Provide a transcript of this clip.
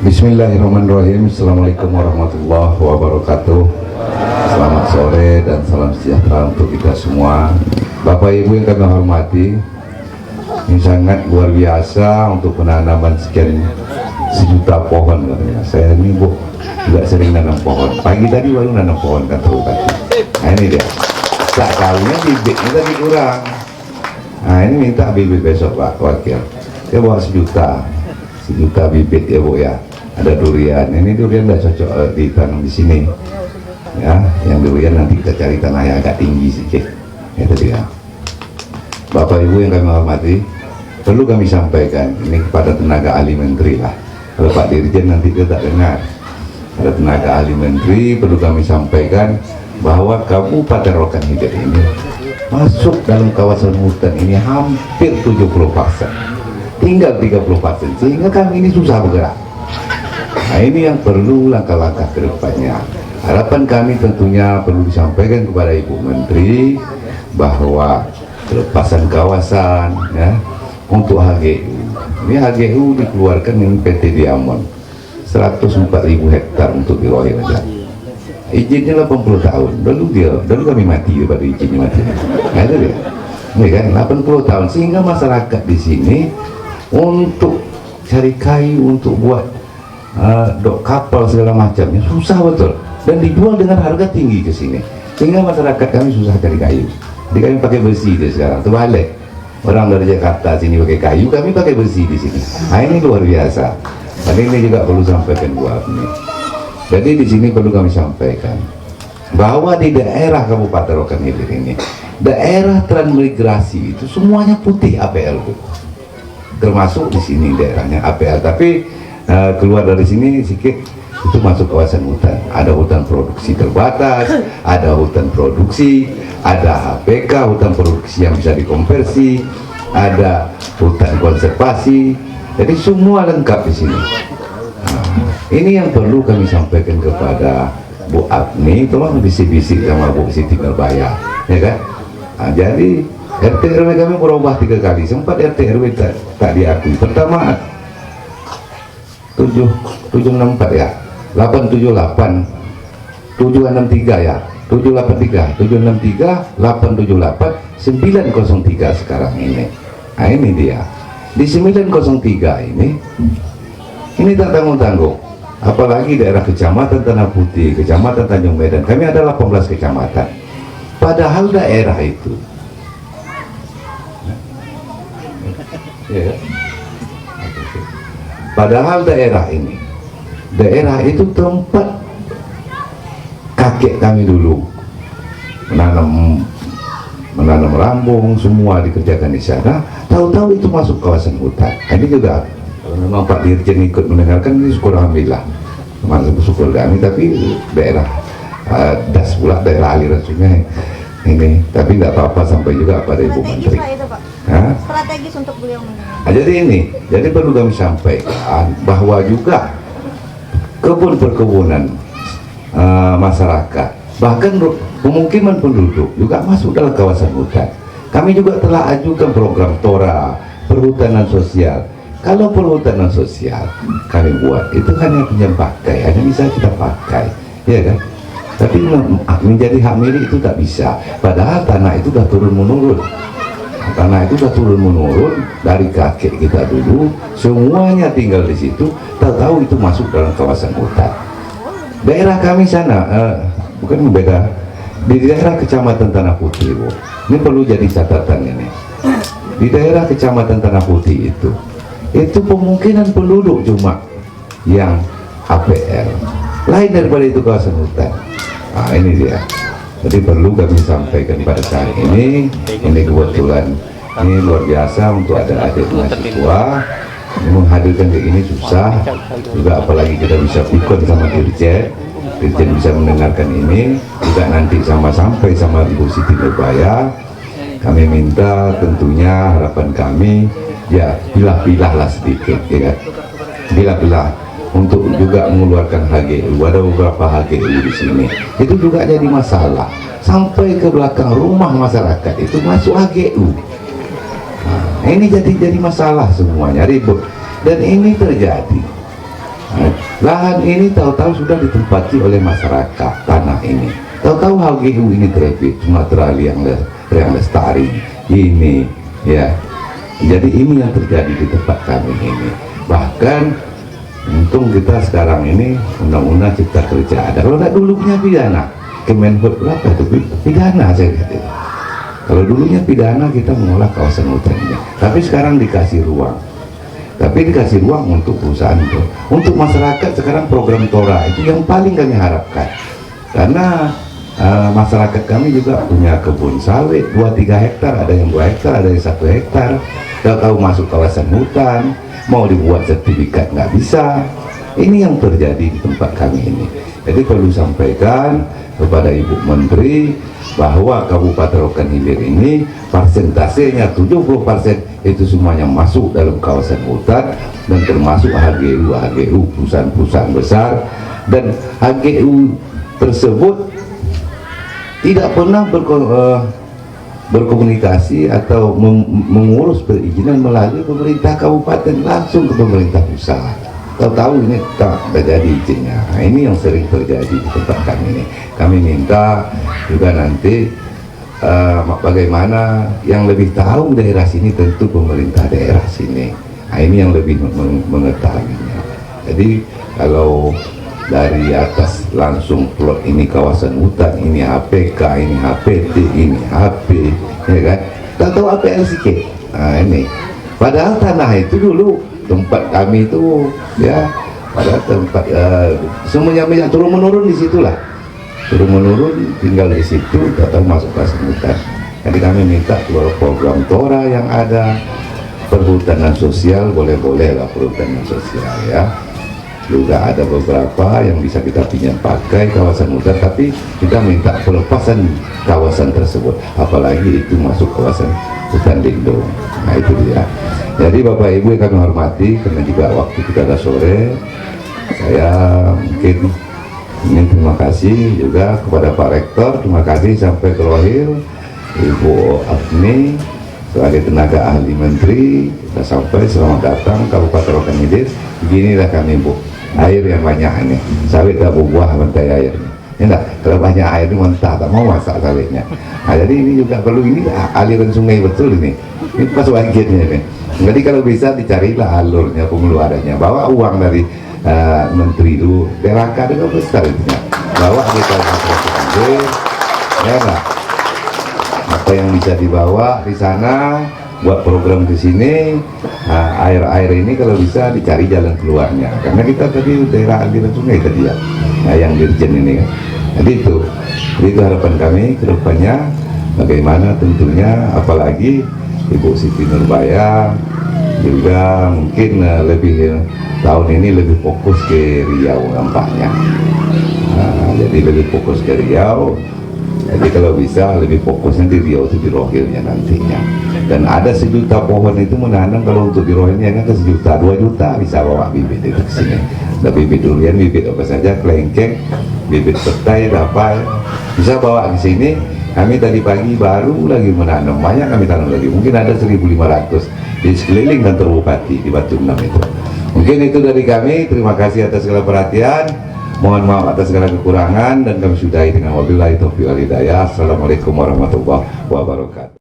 Bismillahirrahmanirrahim. Assalamualaikum warahmatullahi wabarakatuh. Selamat sore dan salam sejahtera untuk kita semua. Bapak Ibu yang kami hormati, ini sangat luar biasa untuk penanaman sekian sejuta pohon katanya. Saya ini juga sering nanam pohon. Pagi tadi baru nanam pohon kan terus tadi. Nah ini dia. Tak tahunya bibitnya tadi kurang. Nah ini minta bibit besok Pak Wakil. Dia bawa sejuta bibit ya Bu ya. Ada durian. Ini durian udah cocok ditanam di sini. Ya, yang durian nanti kita cari tanah yang agak tinggi sedikit. Itu dia. Bapak Ibu yang kami hormati, perlu kami sampaikan ini kepada tenaga ahli menteri lah. Kalau Pak Dirjen nanti dia tak dengar. Pada tenaga ahli menteri perlu kami sampaikan bahwa Kabupaten Rokan Hilir ini masuk dalam kawasan hutan ini hampir 70%. Tinggal 30%, sehingga kami ini susah bergerak. Nah ini yang perlu langkah-langkah ke depannya. Harapan kami tentunya perlu disampaikan kepada Ibu Menteri bahwa pelepasan kawasan ya untuk HGU. Ini HGU dikeluarkan dengan PT Diamond 104.000 hektar untuk dirohir aja. Izinnya 80 tahun. Dulu kami mati pada izinnya mati. Nah itu dia. Ini kan 80 tahun, sehingga masyarakat di sini untuk cari kayu untuk buat dok kapal segala macamnya susah betul, dan dijual dengan harga tinggi ke sini, sehingga masyarakat kami susah cari kayu. Jadi kami pakai besi deh sekarang, terbalik. Orang dari Jakarta sini pakai kayu, kami pakai besi di sini. Nah ini luar biasa. Dan ini juga perlu sampaikan buat ini. Jadi di sini perlu kami sampaikan bahwa di daerah Kabupaten Rokan Hilir ini, daerah transmigrasi itu semuanya putih APL Bu. Termasuk di sini daerahnya APL, tapi keluar dari sini sedikit itu masuk kawasan hutan. Ada hutan produksi terbatas, ada hutan produksi, ada HPK hutan produksi yang bisa dikonversi, ada hutan konservasi. Jadi semua lengkap di sini. Nah, ini yang perlu kami sampaikan kepada Bu Agni, tolong bisik-bisik sama Bu Siti Nurbaya, ya kan? Nah, jadi RT RW kami berubah 3 kali, sempat RT RW tak diakui. Pertama 764 ya, 878, 763 ya, 783, 763, 878, 903 sekarang ini. Nah ini dia. Di 903 ini tak tanggung-tanggung. Apalagi daerah Kecamatan Tanah Putih, Kecamatan Tanjung Medan, kami ada 18 kecamatan. Padahal daerah itu padahal daerah itu tempat kakek kami dulu menanam lambung, semua dikerjakan di sana. Tahu-tahu itu masuk kawasan hutan. Ini juga kalau memang Pak Dirjen ikut mendengarkan, ini syukur alhamdulillah, termasuk syukur kami. Tapi daerah das pula daerah aliran sungai ini, tapi tidak apa-apa sampai juga pada Ibu Menteri. Strategis untuk beliau mendengar. Jadi perlu kami sampaikan bahwa juga kebun-perkebunan masyarakat, bahkan pemukiman penduduk juga masuk dalam kawasan hutan. Kami juga telah ajukan program TORA, perhutanan sosial. Kalau perhutanan sosial kami buat itu hanya pinjam pakai, hanya bisa kita pakai, ya kan? Tapi menjadi hak milik itu tak bisa. Padahal tanah itu sudah turun-menurun. Tanah itu sudah turun-menurun dari kakek kita dulu, semuanya tinggal di situ. Tahu-tahu itu masuk dalam kawasan hutan. Daerah kami sana, bukan beda. Di daerah Kecamatan Tanah Putih, Bu. Ini perlu jadi catatan ini. Di daerah Kecamatan Tanah Putih itu kemungkinan penduduk cuma yang APL. Lain daripada itu kawasan hutan. Nah ini dia. Jadi perlu kami sampaikan pada saat ini kebetulan ini luar biasa untuk ada adik mahasiswa. Ini menghadirkan kayak ini susah juga, apalagi kita bisa pikun sama Dirjen bisa mendengarkan ini juga, nanti sampai sama Ibu Siti Nurbaya. Kami minta tentunya harapan kami ya pilah-pilah lah sedikit, ya kan? Pilah-pilah untuk juga mengeluarkan HGU. Ada beberapa HGU di sini itu juga jadi masalah, sampai ke belakang rumah masyarakat itu masuk HGU. Nah, ini jadi masalah semuanya, ribut. Dan ini terjadi Lahan ini tahu-tahu sudah ditempati oleh masyarakat tanah ini. Tahu-tahu HGU ini terbit Sumatera Liang Lestari ini, ya. Jadi ini yang terjadi di tempat kami ini. Bahkan untung kita sekarang ini undang-undang cipta kerja ada. Kalau nggak dulunya pidana, Kemenhub berapa itu pidana saya lihat itu. Kalau dulunya pidana kita mengolah kawasan hutan ini. Tapi sekarang dikasih ruang. Tapi dikasih ruang untuk perusahaan itu. Untuk masyarakat sekarang program TORA itu yang paling kami harapkan. Karena masyarakat kami juga punya kebun sawit 2-3 hektar, ada yang 2 hektar, ada yang 1 hektar. Tahu masuk kawasan hutan, mau dibuat sertifikat nggak bisa. Ini yang terjadi di tempat kami ini. Jadi perlu sampaikan kepada Ibu Menteri bahwa Kabupaten Rokan Hilir ini persentasenya 70% itu semuanya masuk dalam kawasan hutan dan termasuk HGU perusahaan-perusahaan besar, dan HGU tersebut tidak pernah berkomunikasi atau mengurus perizinan melalui pemerintah kabupaten langsung ke pemerintah pusat. Tahu-tahu ini tak terjadi izinnya. Nah, ini yang sering terjadi di tempat kami ini. Kami minta juga nanti bagaimana yang lebih tahu daerah sini, tentu pemerintah daerah sini. Nah, ini yang lebih mengetahuinya. Jadi kalau dari atas langsung plot ini kawasan hutan, ini HPK, ini HPT, ini HP, ya kan? Tahu APL sedikit. Nah ini, padahal tanah itu dulu tempat kami itu, ya, pada tempat semuanya turun menurun di situlah, turun menurun tinggal di situ, tahu masuk kawasan hutan. Jadi kami minta program TORA yang ada, perhutanan sosial boleh-boleh lah perhutanan sosial, ya. Juga ada beberapa yang bisa kita pinjam pakai kawasan hutan, tapi kita minta pelepasan kawasan tersebut, apalagi itu masuk kawasan hutan lindung. Nah itu dia. Jadi Bapak Ibu yang kami hormati, karena juga waktu kita sudah sore, saya mungkin ingin terima kasih juga kepada Pak Rektor, terima kasih sampai ke Rohil, Ibu Afni sebagai tenaga ahli menteri, sudah sampai, selamat datang Kabupaten Rokan Hilir. Beginilah kami Bu, air yang banyak ini, sawit tak berbuah mentai air. Ya, kalau banyak air ini mentah, tak mau masak sawitnya. Nah, jadi ini juga perlu, ini aliran sungai betul ini pas bagiannya ini. Jadi kalau bisa dicarilah alurnya, pengeluarannya, bawa uang dari menteri itu, DRK itu besar itu, bawa kita ya lah. Apa yang bisa dibawa di sana buat program di sini. Air-air ini kalau bisa dicari jalan keluarnya, karena kita tadi daerah aliran sungai tadi ya, yang dirjen ini kan. Jadi itu harapan kami ke depannya, bagaimana tentunya, apalagi Ibu Siti Nurbaya juga mungkin lebih tahun ini lebih fokus ke Riau nampaknya. Jadi lebih fokus ke Riau. Jadi kalau bisa lebih fokusnya di Riau itu, di Rohilnya nantinya. Dan ada 1 juta pohon itu menanam, kalau untuk di Rohilnya kan ke 1 juta, 2 juta bisa bawa bibit itu ke sini. Ada bibit durian, bibit apa saja, kelengkeng, bibit petai, apa bisa bawa ke sini. Kami tadi pagi baru lagi menanam, banyak kami tanam lagi, mungkin ada 1.500 di sekeliling kantor bupati di Batu Enam itu. Mungkin itu dari kami, terima kasih atas segala perhatian, mohon maaf atas segala kekurangan, dan kami sudahi dengan wabillahi taufiq wal hidayah. Assalamualaikum warahmatullahi wabarakatuh.